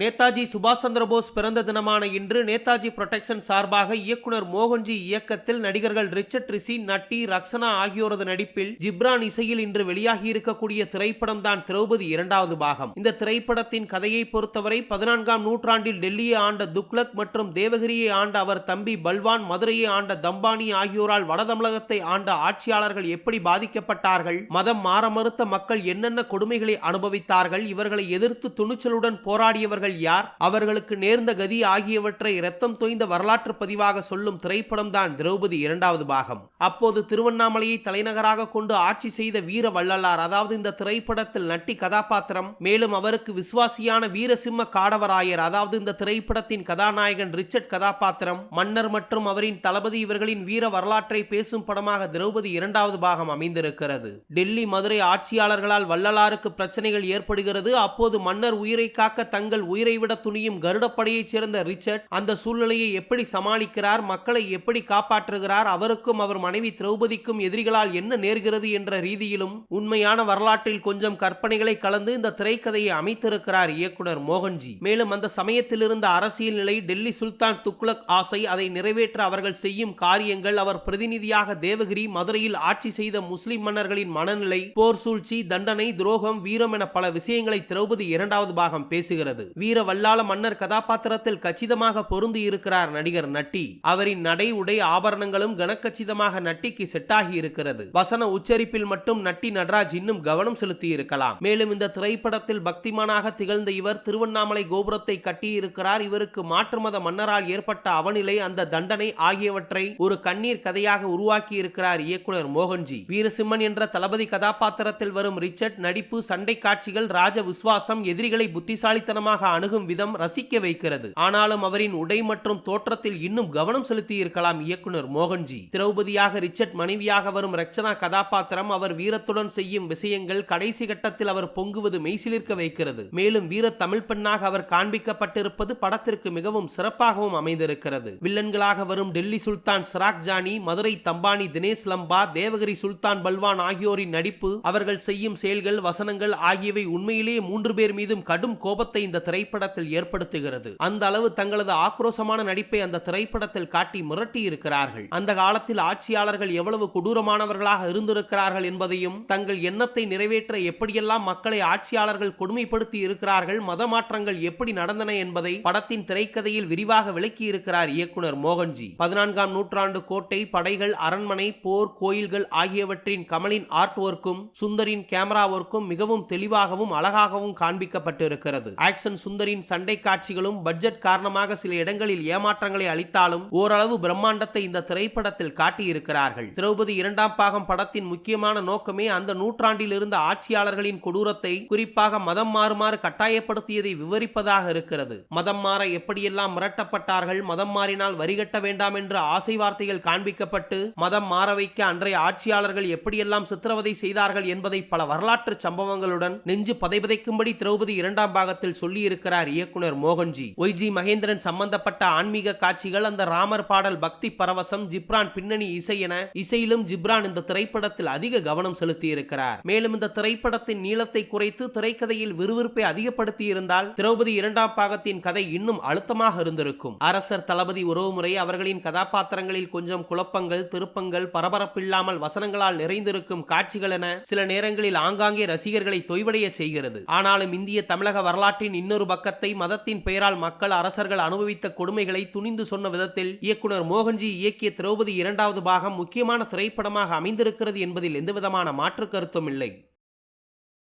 நேதாஜி சுபாஷ் சந்திர போஸ் பிறந்த தினமான இன்று நேதாஜி புரொடெக்ஷன் சார்பாக இயக்குனர் மோகன்ஜி இயக்கத்தில் நடிகர்கள் ரிச்சர்ட் ரிஷி, நட்டி, ரக்ஷனா ஆகியோரது நடிப்பில் ஜிப்ரான் இசையில் இன்று வெளியாகி இருக்கக்கூடிய திரைப்படம் தான் திரௌபதி இரண்டாவது பாகம். இந்த திரைப்படத்தின் கதையை பொறுத்தவரை 14ஆம் நூற்றாண்டில் டெல்லியை ஆண்ட துக்ளக் மற்றும் தேவகிரியை ஆண்ட அவர் தம்பி பல்வான், மதுரையை ஆண்ட தம்பானி ஆகியோரால் வட தமிழகத்தை ஆண்ட ஆட்சியாளர்கள் எப்படி பாதிக்கப்பட்டார்கள், மதம் மாற மறுத்த மக்கள் என்னென்ன கொடுமைகளை அனுபவித்தார்கள், இவர்களை எதிர்த்து துணிச்சலுடன் போராடியவர்கள் யார், அவர்களுக்கு நேர்ந்த கதி ஆகியவற்றை இரத்தம் தோய்ந்த வரலாற்று பதிவாக சொல்லும் திரைப்படம் தான் திரௌபதி இரண்டாவது பாகம். அப்போது திருவண்ணாமலையை தலைநகராக கொண்டு ஆட்சி செய்த வீர வள்ளலார், அதாவது இந்த திரைப்படத்தில் நட்டி கதாபாத்திரம், மேலும் அவருக்கு விசுவாசியான வீரசிம்ம காடவராயர், அதாவது இந்த திரைப்படத்தின் கதாநாயகன் ரிச்சர்ட் கதாபாத்திரம், மன்னர் மற்றும் அவரின் தளபதி, இவர்களின் வீர வரலாற்றை பேசும் படமாக திரௌபதி இரண்டாவது பாகம் அமைந்திருக்கிறது. டெல்லி, மதுரை ஆட்சியாளர்களால் வள்ளலாருக்கு பிரச்சனைகள் ஏற்படுகிறது. அப்போது மன்னர் உயிரை காக்க தங்கள் உயிரை விட துணியும் கருடப்படையைச் சேர்ந்த ரிச்சர்ட் அந்த சூழ்நிலையை எப்படி சமாளிக்கிறார், மக்களை எப்படி காப்பாற்றுகிறார், அவருக்கும் அவர் மனைவி திரௌபதிக்கும் எதிரிகளால் என்ன நேர்கிறது என்ற ரீதியிலும் உண்மையான வரலாற்றில் கொஞ்சம் கற்பனைகளை கலந்து இந்த திரைக்கதையை அமைத்திருக்கிறார் இயக்குனர் மோகன்ஜி. மேலும் அந்த சமயத்தில் இருந்த அரசியல் நிலை, டெல்லி சுல்தான் துக்ளக் ஆசை, அதை நிறைவேற்ற அவர்கள் செய்யும் காரியங்கள், அவர் பிரதிநிதியாக தேவகிரி, மதுரையில் ஆட்சி செய்த முஸ்லிம் மன்னர்களின் மனநிலை, போர் சூழ்ச்சி, தண்டனை, துரோகம், வீரம் என பல விஷயங்களை திரௌபதி இரண்டாவது பாகம் பேசுகிறது. வீர வல்லாள மன்னர் கதாபாத்திரத்தில் கச்சிதமாக பொருந்தி இருக்கிறார் நடிகர் நட்டி. அவரின் நடை, உடை, ஆபரணங்களும் கனக்கச்சிதமாக நட்டிக்கு செட்டாகி இருக்கிறது. வசன உச்சரிப்பில் மட்டும் நட்டி நடராஜ் இன்னும் கவனம் செலுத்தி இருக்கலாம். மேலும் இந்த திரைப்படத்தில் பக்திமானாக திகழ்ந்த இவர் திருவண்ணாமலை கோபுரத்தை கட்டியிருக்கிறார். இவருக்கு மாற்று மத மன்னரால் ஏற்பட்ட அவநிலை, அந்த தண்டனை ஆகியவற்றை ஒரு கண்ணீர் கதையாக உருவாக்கி இருக்கிறார் இயக்குனர் மோகன்ஜி. வீரசிம்மன் என்ற தளபதி கதாபாத்திரத்தில் வரும் ரிச்சர்ட் நடிப்பு, சண்டை காட்சிகள், ராஜ விசுவாசம், எதிரிகளை புத்திசாலித்தனமாக அணுகும் விதம் ரசிக்க வைக்கிறது. ஆனாலும் அவரின் உடை மற்றும் தோற்றத்தில் இன்னும் கவனம் செலுத்தி இருக்கலாம் இயக்குனர் மோகன்ஜி. திரௌபதியாக ரிச்சர்ட் மனைவியாக வரும் ரக்ஷனா கதாபாத்திரம், அவர் வீரத்துடன் செய்யும் விஷயங்கள், கடைசி கட்டத்தில் அவர் பொங்குவது மெய்சிலிர்க்க வைக்கிறது. மேலும் வீர தமிழ் பெண்ணாக அவர் காண்பிக்கப்பட்டிருப்பது படத்திற்கு மிகவும் சிறப்பாகவும் அமைந்திருக்கிறது. வில்லன்களாக வரும் டெல்லி சுல்தான் சிராக் ஜானி, மதுரை தம்பானி தினேஷ் லம்பா, தேவகிரி சுல்தான் பல்வான் ஆகியோரின் நடிப்பு, அவர்கள் செய்யும் செயல்கள், வசனங்கள் ஆகியவை உண்மையிலேயே 3 பேர் மீதும் கடும் கோபத்தை இந்த திரைப்படத்தில் ஏற்படுத்துகிறது. அந்த அளவு தங்களது ஆக்ரோஷமான நடிப்பை அந்த திரைப்படத்தில் காட்டி மிரட்டி இருக்கிறார்கள். அந்த காலத்தில் ஆட்சியாளர்கள் எவ்வளவு கொடூரமானவர்களாக இருந்திருக்கிறார்கள் என்பதையும், தங்கள் எண்ணத்தை நிறைவேற்ற எப்படியெல்லாம் மக்களை ஆட்சியாளர்கள் கொடுமைப்படுத்தி இருக்கிறார்கள், மத மாற்றங்கள் எப்படி நடந்தன என்பதை படத்தின் திரைக்கதையில் விரிவாக விளக்கி இருக்கிறார் இயக்குனர் மோகன்ஜி. 14ஆம் நூற்றாண்டு கோட்டை, படைகள், அரண்மனை, போர், கோயில்கள் ஆகியவற்றின் கமலின் ஆர்ட் ஒர்க்கும் சுந்தரின் கேமரா ஒர்க்கும் மிகவும் தெளிவாகவும் அழகாகவும் காண்பிக்கப்பட்டிருக்கிறது. ஆக்சன் சுந்தரின் சண்டை காட்சிகளும் பட்ஜெட் காரணமாக சில இடங்களில் ஏமாற்றங்களை அளித்தாலும் ஓரளவு பிரம்மாண்டத்தை இந்த திரைப்படத்தில் காட்டியிருக்கிறார்கள். திரௌபதி இரண்டாம் பாகம் படத்தின் முக்கியமான நோக்கமே அந்த நூற்றாண்டில் இருந்த ஆட்சியாளர்களின் கொடூரத்தை, குறிப்பாக மதம் மாறுமாறு கட்டாயப்படுத்தியதை விவரிப்பதாக இருக்கிறது. மதம் மாற எப்படியெல்லாம் மிரட்டப்பட்டார்கள், மதம் மாறினால் வரிகட்ட வேண்டாம் என்று ஆசை வார்த்தைகள் காண்பிக்கப்பட்டு மதம் மாற வைக்க அன்றைய ஆட்சியாளர்கள் எப்படியெல்லாம் சித்திரவதை செய்தார்கள் என்பதை பல வரலாற்று சம்பவங்களுடன் நெஞ்சு பதைபதைக்கும்படி திரௌபதி இரண்டாம் பாகத்தில் சொல்லி இருக்கிறார் இயக்குனர் மோகன்ஜி. ஒய்ஜி மகேந்திரன் சம்பந்தப்பட்ட ஆன்மீக காட்சிகள், அந்த ராமர் பாடல், பக்தி பரவசம், ஜிப்ரான் பின்னணி இசை என இசையிலும் ஜிப்ரான் இந்த திரைப்படத்தில் அதிக கவனம் செலுத்தி இருக்கிறார். மேலும் இந்த திரைப்படத்தின் நீளத்தை குறைத்து திரைக்கதையில் விறுவிறுப்பை அதிகப்படுத்தி இருந்தால் திரௌபதி இரண்டாம் பாகத்தின் கதை இன்னும் அழுத்தமாக இருந்திருக்கும். அரசர் தளபதி உறவுமுறை, அவர்களின் கதாபாத்திரங்களில் கொஞ்சம் குழப்பங்கள், திருப்பங்கள், பரபரப்பில்லாமல் வசனங்களால் நிறைந்திருக்கும் காட்சிகள் என சில நேரங்களில் ஆங்காங்கே ரசிகர்களை தொய்வடைய செய்கிறது. ஆனாலும் இந்திய தமிழக வரலாற்றின் இன்னொரு பக்கத்தை, மதத்தின் பெயரால் மக்கள், அரசர்கள் அனுபவித்த கொடுமைகளை துணிந்து சொன்ன விதத்தில் இயக்குனர் மோகன்ஜி இயக்கிய திரௌபதி இரண்டாவது பாகம் முக்கியமான திரைப்படமாக அமைந்திருக்கிறது என்பதில் எந்தவிதமான மாற்று கருத்தும் இல்லை.